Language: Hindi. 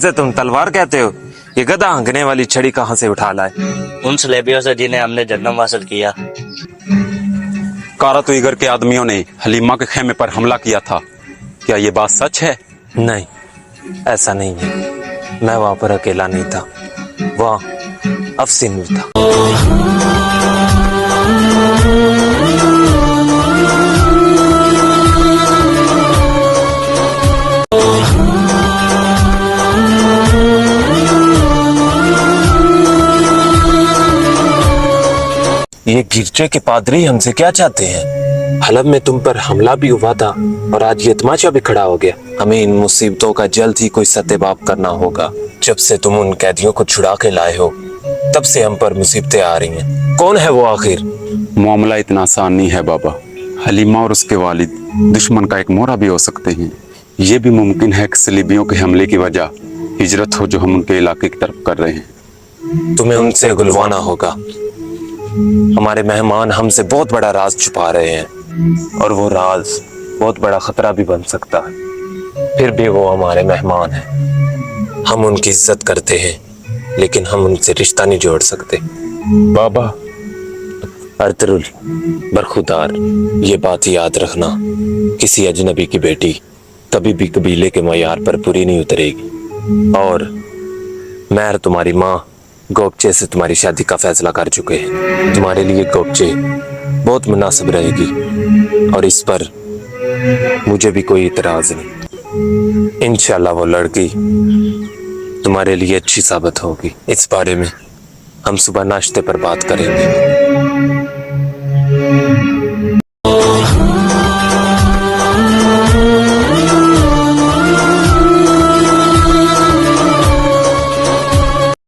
इसे तुम तलवार कहते हो? ये गधा हंगने वाली छड़ी कहाँ से उठा लाए? उन सलेबियों से जिन्हें हमने जन्म हासिल किया। कारा तुइगर के आदमियों ने हलीमा के खेमे पर हमला किया था, क्या ये बात सच है? नहीं, ऐसा नहीं है। मैं वहां पर अकेला नहीं था, वहां अफसीन था। ये गिरजे के पादरी हमसे क्या चाहते हैं? हलब में तुम पर हमला भी हुआ था और आज ये तमाशा भी खड़ा हो गया। हमें इन मुसीबतों का जल्द ही कोई सत्यापाप करना होगा। जब से तुम उन कैदियों को छुड़ा के लाए हो, तब से हम पर मुसीबतें आ रही हैं। कौन है वो आखिर? मामला इतना आसान नहीं है बाबा। हलीमा और उसके वालिद दुश्मन का एक मोहरा भी हो सकते हैं। ये भी मुमकिन है कि सलीबियों के हमले की वजह हिजरत हो जो हम उनके इलाके की तरफ कर रहे हैं। तुम्हें उनसे गुलवाना होगा। हमारे मेहमान हमसे बहुत बड़ा राज छुपा रहे हैं और वो राज बहुत बड़ा खतरा भी बन सकता है। फिर भी वो हमारे मेहमान हैं। हम उनकी इज्जत करते हैं, लेकिन हम उनसे रिश्ता नहीं जोड़ सकते। बाबा, अर्तुरुल बरखुदार, ये बात याद रखना, किसी अजनबी की बेटी कभी भी कबीले के मयार पर पूरी नहीं उतरेगी। और मैं तुम्हारी माँ गोपचे से तुम्हारी शादी का फैसला कर चुके हैं। तुम्हारे लिए गोपचे बहुत मुनासिब रहेगी और इस पर मुझे भी कोई इतराज नहीं। इंशाल्लाह वो लड़की तुम्हारे लिए अच्छी साबित होगी। इस बारे में हम सुबह नाश्ते पर बात करेंगे।